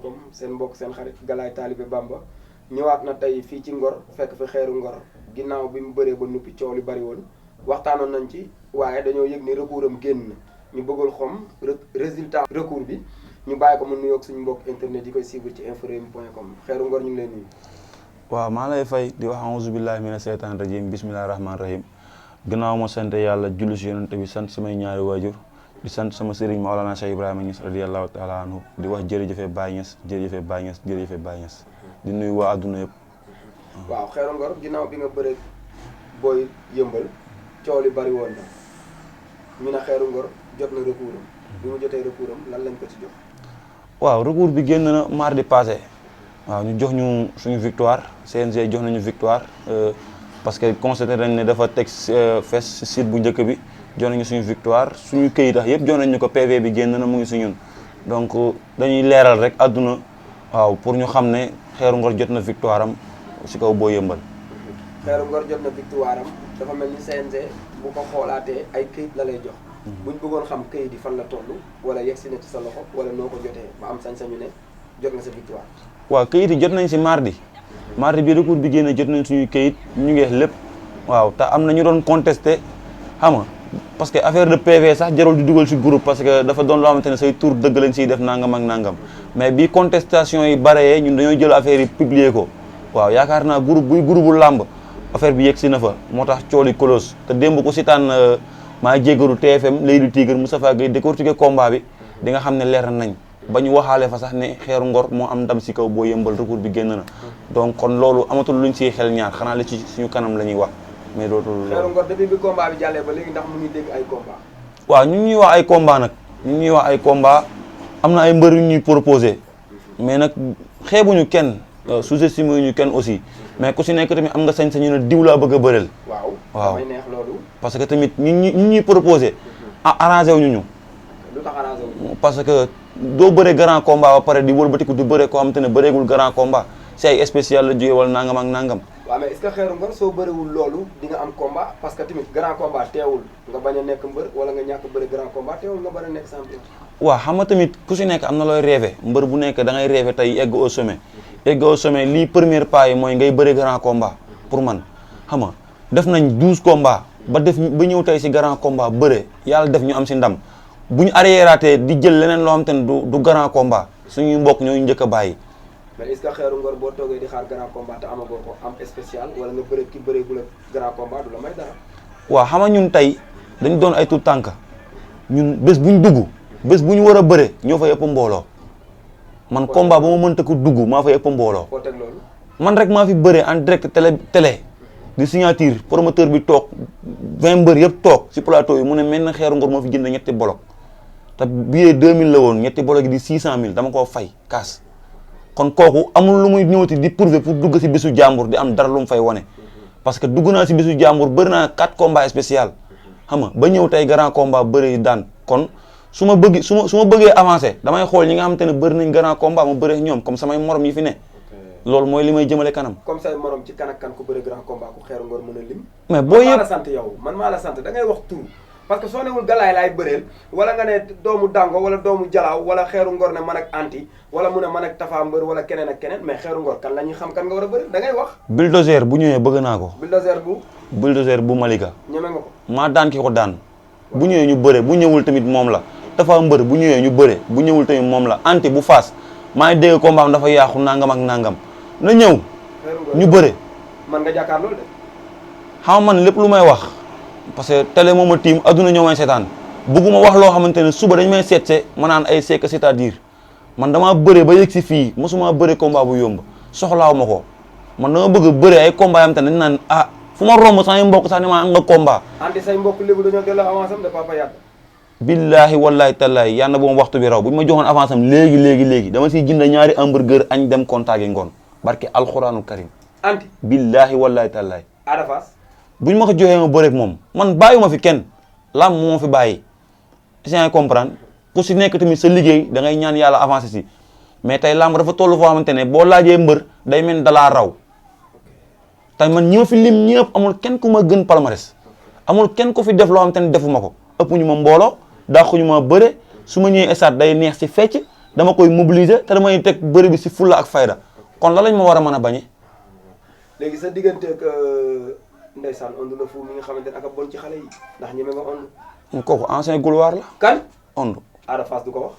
confirme.com seen mbokk seen xarit Galaye Talibé Bamba ñëwaat na tey fii ci Ngor fekk fi Xerou Ngor ginnaaw bi mu bëree ba nuppi coow li bari woon waxtaanoon nañ ci waaye dañoo yëg ni recours am génn ñu bëggul xam résultat recours bi ñu bàyyi ko mu nuyoog suñu mbokk internet yi koy suivre ci confirme.com Xerou Ngor ñu ngi lay nuyu. waaw maa lay fay di wax auzu billahi mina seytaan rajim bismillahi rahmaani rahim gannaaw ma sant yàlla julli si yonent bi sant samay ñaari waajur di sant sama sëriñ Maolana Cheikh Ibrahima Niass radiyallahu taala anhu di wax jërëjëfe Baye Niass jërëjëfe Baye Niass jërëjëfe Baye Niass di nuyu waa adduna yëpp. waaw Xerou Ngor ginnaaw bi nga bëre Boy Yeumbeul coow li bari woon na ñu ne Xerou Ngor jot na recours am bi mu jotee recours am lan lañ ko ci jox. waaw recours bi génn na mardi passé waaw ñu jox ñu suñu victoire CNG jox nañu victoire parce que constaté nañ ne dafa teg fes si site bu njëkk bi jox nañu suñu victoire suñu këyit yëpp jox nañu ko PV bi génn na mu ngi si ñun donc dañuy leeral rek àdduna waaw pour ñu xam ne Xerou Ngor jot na victoire am si kaw Boy Yeumbeul. Xerou Ngor jot na victoire am dafa mel ni CNG bu ko xoolaatee ay këyit la lay jox. buñ bëggoon xam këyit yi fan la toll wala yegg si na ci sa loxo wala noo ko jotee ba am sañ-sañu ne jot nga sa victoire. waaw këyit yi jot nañ si mardi bi recours bi génne jot nañ suñuy këyit ñu ngi lépp waaw te am na ñu doon contesté xam nga parce que affaire de PV sax jarul di dugal si groupe parce que dafa doon loo xamante ne say tour dëgg lañ siy def nangam ak nangam mais bi contestation yi baree ñun dañoo jël affaire yi publier ko waaw yaakaar naa groupe buy groupe bu làmb affaire bi yegg si na fa moo tax cooli close te démb ko si tànn maa jéggaru TFM Lady Tigre Moustapha Gueye décortiquer combat bi di nga xam ne leer nañ ba ñu waxaale fa sax ne Xerou Ngor moo am ndam si kaw Boy Yeumbeul recours bi génn na donc kon loolu amatul luñ siy xel ñaar xanaa li ci suñu kanam la ñuy wax mais dootul. Xerou Ngor depuis bi combat bi jàllee ba léegi ndax mu ngi dégg ay combat. waaw ñu ngi ñuy wax ay combat nag ñu ngi ñuy wax ay combat am na ay mbër yu ñuy proposé mais nag xeebuñu kenn sous-estimé ñu kenn aussi mais ku si nekk tamit am nga sañ-sañu ne diw laa bëgg a bëreel. waaw damay neex loolu. parce que tamit ñi ñuy proposé arrangé wu ñu. lu tax arrangé wu ñu. parce que doo bëree grand combat ba pare di wëlbatiku di bëree koo xam te ne bëreegul grand combat si ay spécial la jógee wala nangam ak nangam. waaw mais est-ce que Xerou Ngor soo bëriwul loolu di nga am combat parce que tamit grand combat teewul nga bañ a nekk mbër wala nga ñàkk bëri grand combat teewul nga bañ a nekk champion. waaw xam nga tamit ku si nekk am na looy rêvé mbër bu nekk da ngay rêvé tey egg au sommet egg au sommet lii premier pas yi mooy ngay bëri grand combat pour man xam nga def nañ 12 combats ba ñëw tey si grand combat bëre yàlla def ñu am si ndam bu ñu arriéraatee di jël leneen loo xam te ne du grand combat suñuy mbokk ñooñu njëkk a bàyyi. mais est-ce que Xerou Ngor boo toogee di xaar grand combat te amagoo ko am spécial wala nga bëre ki bëree bu la grand combat du la may dara. waaw xam nga ñun tey dañu doon ay tout tànk ñun bés bu ñu dugg bés bu ñu war a bëre ñoo fay ëpp mbooloo man combat ba ma mënta ko dugg maa fay ëpp mbooloo. foo teg loolu. man rek maa fi bëre en direct télé di signature promoteur bi toog 20 mbër yëpp toog si plateau yi mu ne mel na Xerou Ngor moo fi jënd ñetti bolok te billet 2000 la woon ñetti bolok yi di 600000 dama koo fay kaas. kon kooku amul lu muy ñëwati di prouver pour dugg si bisu jàmbur di am dara lu mu fay wane parce que dugg naa si bisu jàmbur bëri naa 4 combats spécial xam nga ba ñëw tey grand combat bëri daan kon su ma bëggee avancer damay xool ñi nga xamante ne bëri nañ grand combat ma bëri ñoom comme samay morom yi fi ne loolu mooy li may jëmale kanam. comme say morom ci kan ak kan ku bëri grand combat ku Xerou Ngor mën a lim. mais boo yëpp man maa la sant yow man maa la sant da ngay wax tur. parce que soo newul Galaye laay bëreel wala nga ne doomu Dango wala doomu Jalaaw wala Xerou Ngor ne man ak Anti wala mu ne man ak Tafa Mbër wala keneen ak keneen mais Xerou Ngor kan la ñuy xam kan nga war a bëri da ngay wax. bulldozer bu ñëwee bëgg naa ko. bulldozer bu Malika. ñeme nga ko. maa daan ki ko daan. bu ñëwee ñu bëre bu ñëwul tamit moom la. Tafa Mbër bu ñëwee ñu bëre bu ñëwul tamit moom la Anti bu Faas maa ngi dégg combat am dafa yaaxu nangam ak nangam na ñëw. ñu bëre. man nga jàkkaar loolu de. xam man lépp lu may wax. parce que télé moom a tiim adduna ñoo may seetaan bëgguma wax loo xamante ne suba dañ may seetse ma naan ay c'est que c'est-à-dire man damaa bëre ba yëg si fii mosuma bëre combat bu yomb soxlaaw ma ko man dama bëgg a bëre ay combat yam te dañ naan ah fu ma romb sax mbokk sax ni ma am nga combat. Anti say mbokk lébu dañoo delloo avance am de Papa Yade. billaahi wallaahi tallaahi yàlla bu ma waxtu bi raw bu ñu ma joxoon avance am léegi dama siy jënd ñaari hamburger añ dem contact yi ngoon barke alxuraanul karim. Anti billaahi wallaahi tallaahi. Ada Fass. bu ñu ma ko joxee ma bëreeg moom man bàyyiwuma fi kenn lam moo fi bàyyi essayer comprendre ku si nekk tamit sa liggéey da ngay ñaan yàlla avancé si mais tey lamb dafa toll foo xamante ne boo laajee mbër day mel dalaa raw tey man ñi ma fi lim ñëpp amul kenn ku ma gën palmarès amul kenn ku fi def loo xamante ne defuma ko ëpp ñu ma mbooloo dàqu ñu ma bëre su ma ñëwee stade day neex si fecc dama koy mobiliser te damay teg bëri bi si fulla ak fayda kon la lañ ma war a mën a bañe. léegi sa digganteeg ndeysaan Onde le Fou mi nga xamante ne ak a bon ci xale yi ndax ñeme nga Onde. kooku ancien gloire la. kan Onde. Ada Fass du ko wax.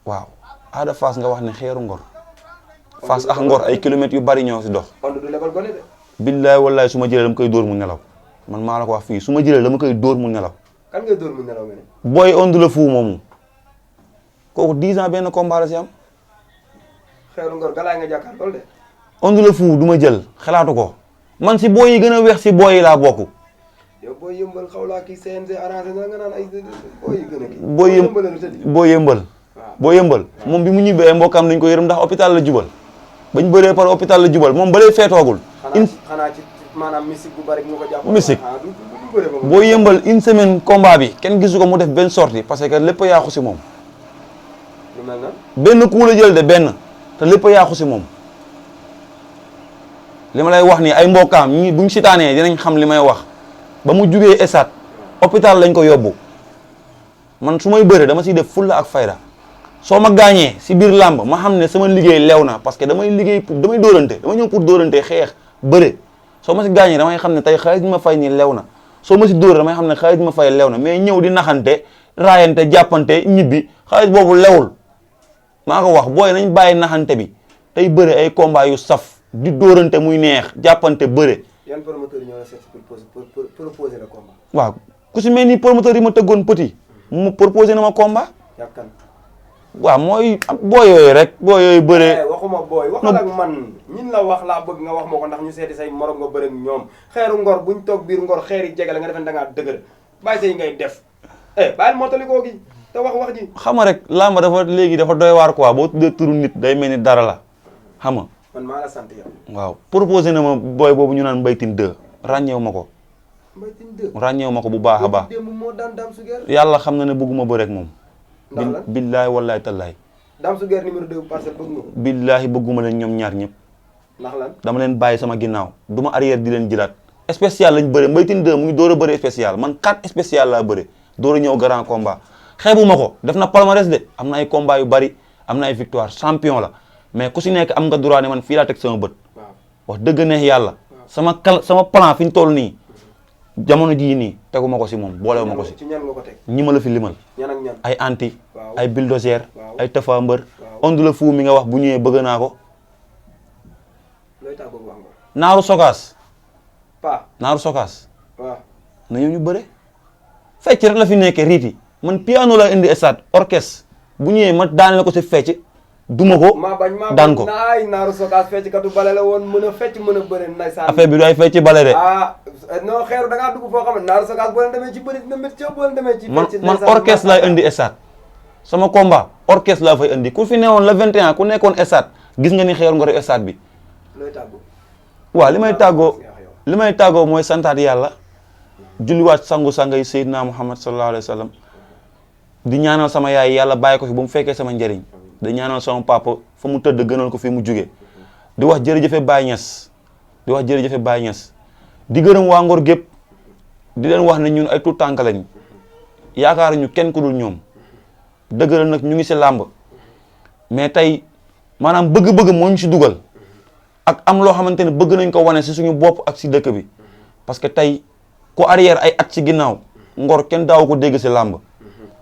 waaw Ada Fass nga wax ne Xerou Ngor. Fass ak Ngor ay kilomètres yu bari ñoo si dox. Onde du lebal gone de. billaay wallaay su ma jëlee dama koy dóor mu nelaw man maa la ko wax fii su ma jëlee dama koy dóor mu nelaw. kan ngay dóor mu nelaw nga ne. Boy Onde le Fou moomu kooku 10 ans benn combat la si am. Xerou Ngor galaay nga jàkkaar loolu de. Onde le Fou du ma jël xalaatu ko man si booy yi gën a weex si booy yi laa bokk. yow Boy Yeumbeul xaw laa kii CNG arrangé na nga naan ay booy yi gën a kii. Boy Yeumbeul. Boy Yeumbeul moom bi mu ñibbee ay mbokkam dañ ko yërëm ndax hôpital la jubal bañ bëree par hôpital la jubal moom ba lay feetoogul. xanaa ci maanaam mystique bu bari ñu ko jàpp. mystique Boy Yeumbeul une semaine combat bi kenn gisu ko mu def benn sortie parce que lépp a yaaxu si moom. lu mel na. benn coup la jël de benn te lépp a yaaxu si moom li ma lay wax nii ay mbokkaam ñi buñ sitaanee dinañ xam li may wax ba mu jugee esat hôpital lañ ko yóbbu man su may bëre dama siy def fulla ak fayda soo ma gaañee si biir làmb ma xam ne sama liggéey lew na parce que damay liggéey damay dóorante dama ñëw pour dóorante xeex bëre soo ma si gaañee damay xam ne tey xaalis bi ma fay nii lew na soo ma si dóor damay xam ne xaalis bi ma fay lew na mais ñëw di naxante raayante jàppante ñibbi xaalis boobu lewul maa ko wax booy nañ bàyyi naxante bi tey bëre ay combat yu saf di dóorante muy neex jàppante bëre. yan promoteur ñoo la seet pour proposer le combat. waaw ku si mel ni promoteur yi ma tëggoon petit mu proposé na ma combat. yaakaar waaw mooy booy yooyu rek booy yooyu bëre. waxuma booy waxal ak man ñin la wax laa bëgg nga wax ma ko ndax ñu seeti say morom nga bëre ak ñoom Xerou Ngor buñ toog biir Ngor xeer yi jege la nga defen da ngaa dëgër bàyyi say ngay def bàyyil mottalikoo gi te wax ji. xam nga rek làmb dafa léegi dafa doy waar quoi boo tuddee turu nit day mel ni dara la xam nga. man maa la sant yow. waaw proposé na ma booy boobu ñu naan mbaytin 2 ràññeewu ma ko. mbaytin 2 ràññeewu ma ko bu baax a baax. moo daan Dame Suguer. yàlla xam na ne bëgguma bëre ak moom. ndax lan billaay wallaay tallaay. Dame Suguer numéro 2 parcelle bëgg nga ko. billaahi bëgguma leen ñoom ñaar ñëpp. ndax lan dama leen bàyyi sama ginnaaw du ma arrière di leen jëlaat. spécial lañ bëre mbaytin 2 mu ngi door a bëre spécial man 4 spécial laa bëre door a ñëw grand combat xeebu ma ko def na palmarès de am na ay combat yu bari am na ay victoire champion la mais ku si nekk am nga droit ne man fii laa teg sama bët. wax dëgg neex yàlla. sama plan fi ñu toll nii jamono jii nii tegu ma ko si moom boolewu ma ko si. ci ñan nga ko teg. ñi ma la fi limal. ñan ak ñan ay anti. waaw ay bulldozer. waaw ay tafa mbër. waaw Onde le Fou mi nga wax bu ñëwee bëgg naa ko. looy tàggoo wax nga. naaru sokaas. naaru sokaas. waaw na ñëw ñu bëre. fecc rek la fi nekkee riiti man piano la indi stade orchestre bu ñëwee ma daaneel ko si fecc. duma ko daan ko naay naaru sokaas fecc katu bale la woon mën a fecc mën a bëre ndeysaan. affaire bi du ay fecc bale de. non Xeeru da ngaa dugg foo xam ne naaru sokaas boo leen demee ci bëri dina métti boo leen demee ci fecc man orchestre laay indi stade sama combat orchestre laa fay indi ku fi newoon le 21 ku nekkoon stade gis nga ni Xeeru Ngor stade bi. looy tàggoo. waaw li may tàggoo mooy santaat yàlla julliwaat sangu-sangay Seydina Muhammad sallallahu alayhi wa sallam di ñaanal sama yaay yàlla bàyyi ko fi ba mu fekkee sama njëriñ di ñaanal sama papa fa mu tëdd gënal ko fi mu jóge di wax jërëjëfe Baye Niass di wax jërëjëfe Baye Niass di gërëm waa Ngor gépp di leen wax ne ñun ay tuut tànk lañ yaakaar ñu kenn ku dul ñoom dëgg la nag ñu ngi si làmb mais tey maanaam bëgg-bëgg moo ñu si dugal ak am loo xamante ne bëgg nañ ko wane si suñu bopp ak si dëkk bi parce que tey ku arrière ay at si ginnaaw Ngor kenn daaw ko dégg si làmb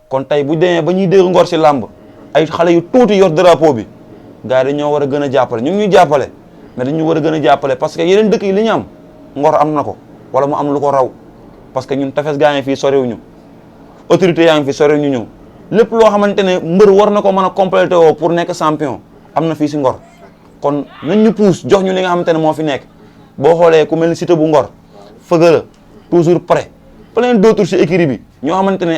kon tey bu demee ba ñuy dégg Ngor si làmb ay xale yu tuuti yor drapeau bi gars yi dañoo war a gën a jàppale ñu ngi ñuy jàppale mais dañu war a gën a jàppale parce que yeneen dëkk yi li ñu am Ngor am na ko wala mu am lu ko raw parce que ñun tefes gaa ngi fii soriwuñu autorité yaa ngi fi soriwuñu ñëw lépp loo xamante ne mbër war na ko mën a complété woo pour nekk champion am na fii si Ngor kon nañ ñu pousse jox ñu li nga xamante ne moo fi nekk boo xoolee ku mel ni cité bu Ngor fëgala toujours prêt plein d'autres si écurie bi ñoo xamante ne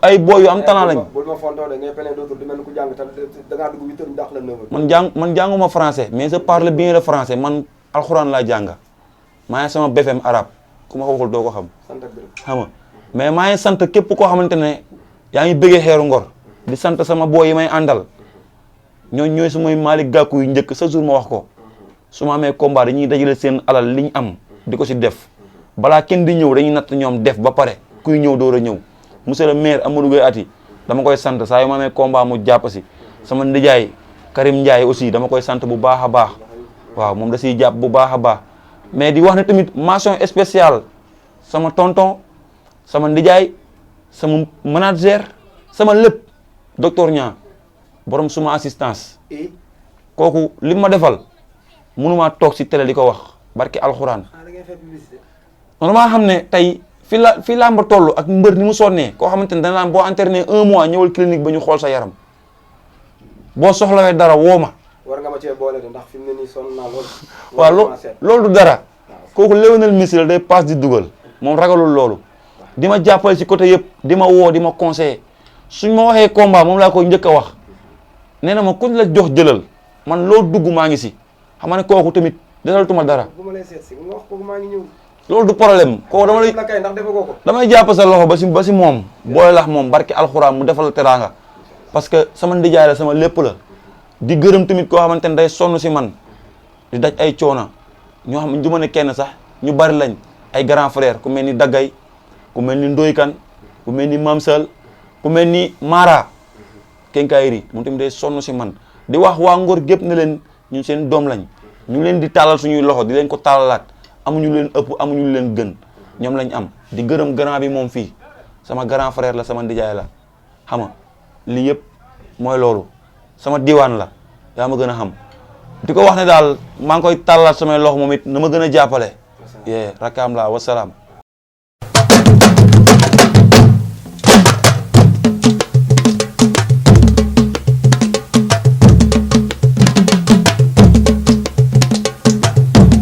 ay boy yu am talent lañ. bul ma fontoo de ngay plein d'autres di mel ni ku jàng te da ngaa dugg 8 heures ndax la 9 heures. man jànguma français mais je parle bien le français man alxuraan laa jàng maa ngi sama BFM arabe ku ma ko waxul doo ko xam. sant ak gërëm xam nga mais maa ngi sant képp koo xamante ne yaa ngi bëggee Xeeru Ngor di sant sama boy yi may àndal ñooy su may Malick Gakou yu njëkk sa jour ma wax ko su ma amee combat dañuy dajale seen alal liñ am di ko si def. balaa kenn di ñëw dañuy natt ñoom def ba pare kuy ñëw door a ñëw monsieur le maire Amadou Gueye Ati dama koy sant saa yu ma amee combat mu jàpp si sama ndijaay Karim Ndiaye aussi dama koy sant bu baax a baax waaw moom da siy jàpp bu baax a baax mais di wax ne tamit mention spéciale sama tonton sama ndijaay sama manager sama lépp docteur Niang borom suma assistance kooku li ma defal mënumaa toog si télé di ko wax barki alxuraan noonu maa xam ne tey fii làmba toll ak mbër ni mu sonnee koo xamante ne dana naan boo entraîné 1 mois ñëwal clinique ba ñu xool sa yaram boo soxlawee dara woo ma. war nga ma cee boole de ndax fi mu ne nii sonn naa loolu. waaw loolu du dara kooku Léonel Messi la day passe di dugal moom ragalul loolu di ma jàppale ci côté yëpp di ma woo di ma conseiller suñ ma waxee combat moom laa koy njëkk a wax nee na ma kuñ la jox jëlal man loo dugg maa ngi si xam nga ne kooku tamit desalatuma dara. bu ma lay seet si nga wax kooku maa ngi ñëw. loolu du problème kooku dama lay ndax defagoo ko. damay jàpp sa loxo ba si moom boole lax moom barki alxuraan mu defal teraanga parce que sama ndijaay la sama lépp la di gërëm tamit koo xamante ne day sonn si man di daj ay coona ñoo xam du ma ne kenn sax ñu bari lañ ay grand frère ku mel ni Daggay ku mel ni Ndoykan ku mel ni Mamsal ku mel ni Mara Kenkayri moom tamit day sonn si man di wax waa Ngor gépp ne leen ñun seen doom lañ ñu leen di taalal suñuy loxo di leen ko taalalaat amuñu leen ëpp amuñu leen gën ñoom lañ am di gërëm grand bi moom fii sama grand frère la sama ndijaay la xam nga lii yëpp mooy loolu sama diwaan la yaa ma gën a xam di ko wax ne daal maa ngi koy tàllal samay loxo moom it na ma gën a jàppale. rakkaam laa wasalaam.